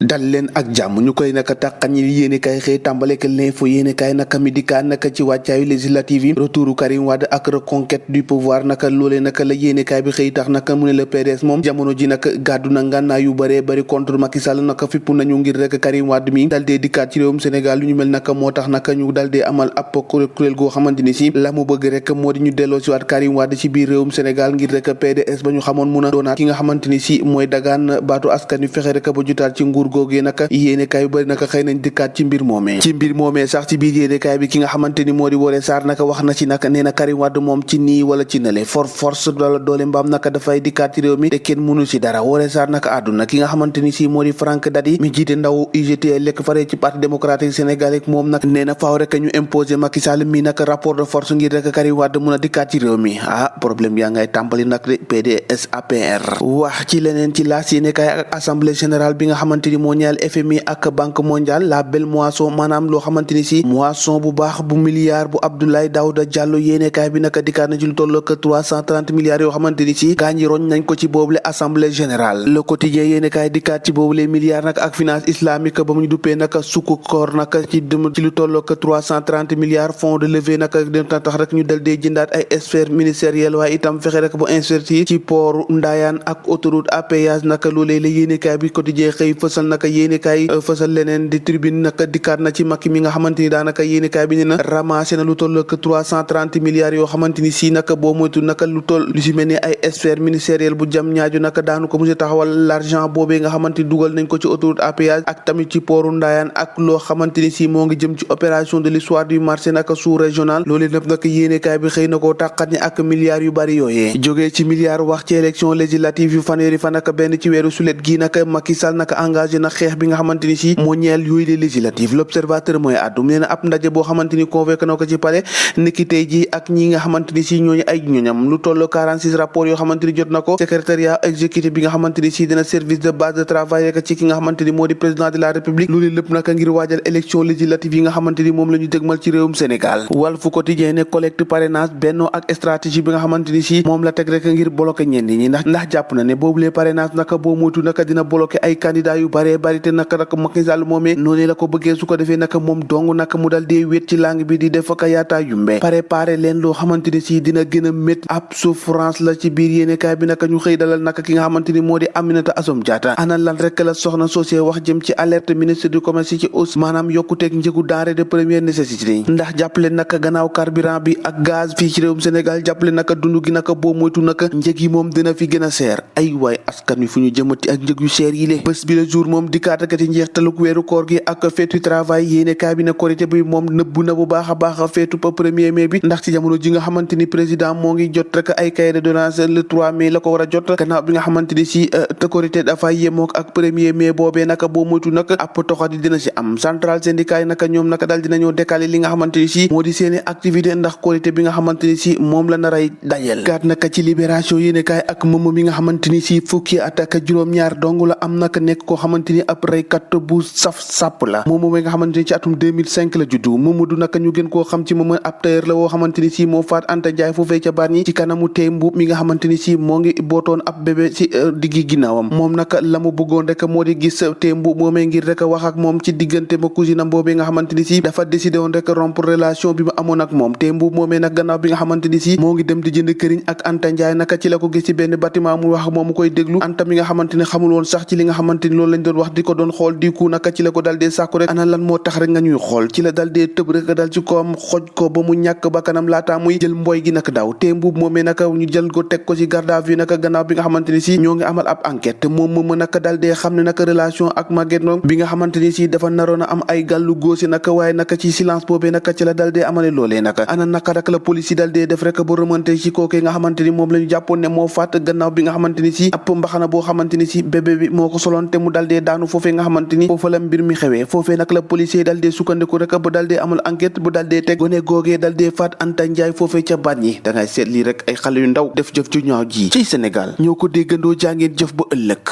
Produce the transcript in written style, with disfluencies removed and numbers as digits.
dal leen ak jàmm ñu koy naka tàqañi yéenekaay xëy tàmbalek l'info yéenekaay naka mi dikkaan naka ci wàccaayu législative yi retouru Karim Wade ak reconquête du pouvoir naka loolee naka la yéenekaay bi xëy tax naka mu ne le PDS moom jamono ji naka gàddu na ngànnaay yu bëree bëri contre Macky Sall naka fippu nañu ngir rek Karim Wade mi dal dee dikkaat ci réewum Sénégal lu ñu mel naka moo tax naka ñu dal dee amal ab kuréel goo xamante ni si la mu bëgg rek moo di ñu delloo si waat Karim Wade ci biir réewum Sénégal ngir rek PDS ba ñu xamoon mun a doonaat ki nga xamante ni si mooy dagaan baatu askan wi fexe rek ba jutaat ci nguur googee naka yéenekaay bi bëri naka xëy nañ dikkaat ci mbir moomee sax ci biir yéenekaay bi ki nga xamante ni moo di Woré Sarr naka wax na ci naka nee na Karim Wade moom ci nii wala ci nale force doole mbaam naka dafay dikkaat ci réew mi te kenn mënu ci dara Woré Sarr naka àdduna ki nga xamante ni si moo di Franck Dadi mi jiite ndaw UGT lekk faree ci parti démocratique sénégalais moom nag nee na faaw rek ñu imposer Macky Sall mi naka rapport de force ngir rek Karim Wade mun a dikkaat ci réew mi problème yaa ngay tàmbali nag de PDS APR wax ci leneen ci laas yéenekaay ak assemblée générale bi nga xamante ni moo ñeel FMI ak banque mondiale la belle moisson maanaam loo xamante ni si moisson bu baax bu milliard bu Abdoulaye Daouda Diallo yéenekaay bi naka dikkaat na ci lu toll ak 330 milliards yoo xamante ni si gaañi roñ nañ ko ci boobule assemblée générale le quotidien yéenekaay dikkaat ci boobule milliards nag ak finance islamique ba mu ñu duppee naka sukku koor naka ci lu toll ak 330 milliards fonds de levée naka dina tax rek ñu dal dee jëndaat ay sphère ministérielle waaye itam fexe rek ba investir ci port Ndayane ak autoroute à péage naka loolee la yéenekaay bi quotidien xëy fësal naka yéenekaay fësal leneen di tribune naka dikkaat na ci Macky mi nga xamante ni daanaka yéenekaay bi ne na ramassé na lu toll ak 330 milliards yoo xamante ni si naka boo moytu naka lu si mel ni ay sphère ministérielle bu jam ñaaju naka daanu ko monsieur taxawal l'argent boobee nga xamante ni dugal nañ ko ci autoroute à péage ak tamit ci pooru Ndayane ak loo xamante ni si moo ngi jëm ci opération de l'histoire du marché naka sous régional loolu lépp naka yéenekaay bi xëy na koo tàqat ni ak milliards yu bari yooyee jógee ci milliards wax ci élection législative yu fanweeri fan naka benn ci weeru sulet gi naka Macky Sall naka engagé na xeex bi nga xamante ni si moo ñeel yooyu les législatives l'observateur mooy àddu nee na ab ndaje boo xamante ni convoqué na ko ci palais niki tey ji ak ñi nga xamante ni si ñooñu ay ñoñam lu toll 46 rapports yoo xamante ni jot na ko secrétariat exécutif bi nga xamante ni si dina service de base de travail rek ci ki nga xamante ni moo di président de la république loolu lépp naka ngir waajal élection législative yi nga xamante ni moom la ñu dëgmal ci réewum Sénégal Walf Quotidien ne collecte parrainage Benno ak stratégie bi nga xamante ni si moom la teg rek ngir bloqué ñenn ñi ndax jàpp na ne boobulee parrainage naka boo moytu naka dina bloqué ay candidats yu bare bari te naka nag Macky Sall moomee noonu la ko bëggee su ko defee naka moom dong naka mu dal dee wéet ci langue bi di def ak yaataa yumbe préparé leen loo xamante ni si dina gën a métti ab souffrance la ci biir yéenekaay bi naka ñu xëy dalal naka ki nga xamante ni moo di Aminata Assome Diatta ana lan rek la soxna sosé wax jëm ci alerte ministre du commerce ci hausse maanaam yokkuteeg njëgu denrée de première nécessité ndax jàppale naka gannaaw carburant bi ak gaz fii ci réewum Sénégal jàppale naka dund gi naka boo moytu naka njëg yi moom dina fi gën a seer ay waay askan wi fu ñu jëmati ak njëg yu seer yi lé bés bi le jour moom dikkaataka ci njeextaluk weeru koor gi ak feetu travail yéene kaay bi ne korité bi moom nëbbu na bu baax a baax feetu pa premier mai bi ndax ci jamono ji nga xamante ni président moo ngi jot rek ay cahier de doléances le 3 mai la ko war a jot gannaaw bi nga xamante ni si te korité dafa yemook ak premier mai boobee naka boo moytu naka ab toxat yi dina si am central syndicat yi naka ñoom naka daal dinañoo décaler li nga xamante ni si moo di seeni activité ndax korité bi nga xamante ni si moom la naray dajel gaat naka ci libération yéene kaay ak moom mi nga xamante ni si fukki at ak juróom-ñaar dong la am naka nekk koo xamante ni ab reykat bu saf sàpp la moom moom nga xamante ni ci atum 2005 la juddu Mamadou naka ñu gën koo xam ci moom ab tailleur la woo xamante ni si moo faat Anta Ndiaye foofee ca Bargny ci kanamu tey mbuub mi nga xamante ni si moo ngi bootoon ab bébé ci diggi ginnaawam moom naka la mu bëggoon rek moo di gis tey mbuub moomee ngir rek wax ak moom ci diggante ma cousine am boobee nga xamante ni si dafa décidé woon rek rompre relation bi mu amoon ak moom tey mbuub moomee nag gannaaw bi nga xamante ni si moo ngi dem di jënd këriñ ak Anta Ndiaye naka ci la ko gis ci benn bâtiment mu wax moom mu koy déglu Anta mi nga xamante ni xamul woon sax ci li nga xamante ni loolu lañ doon wax di ko doon xool di ku naka ci la ko dal dee sàkku rek ana lan moo tax rek nga ñuy xool ci la dal dee tëb rek dal ci koom xoj ko ba mu ñàkk ba kanam laataa muy jël mboy gi naka daw te mbuub moomee naka ñu jël ko teg ko ci garde à vue naka gannaaw bi nga xamante ni si ñoo ngi amal ab enquête moom moom naka dal dee xam ne naka relation ak Maguette Ndong bi nga xamante ni si dafa naroon a am ay gàllu góosi naka waaye naka ci silence boobee naka ci la dal dee amale loolee naka ana naka rek la police yi dal dee def rek ba remonté ci kookee nga xamante ni moom la ñu jàppoon ne moo faat gannaaw bi nga xamante ni si ab mbaxana boo xamante ni si bébé bi moo ko soloon te mu dal dee daanu foofee nga xamante ni foofa la mbir mi xewee foofee nag la policier dal dee sukkandiku rek ba dal dee amal enquête bu dal dee teg gone googee dal dee faat Anta Ndiaye foofee ca Bargny da ngay seet lii rek ay xale yu ndaw def jëf ju ñaaw ji ci Sénégal ñoo ko déggandoo jàngeen jëf ba ëllëg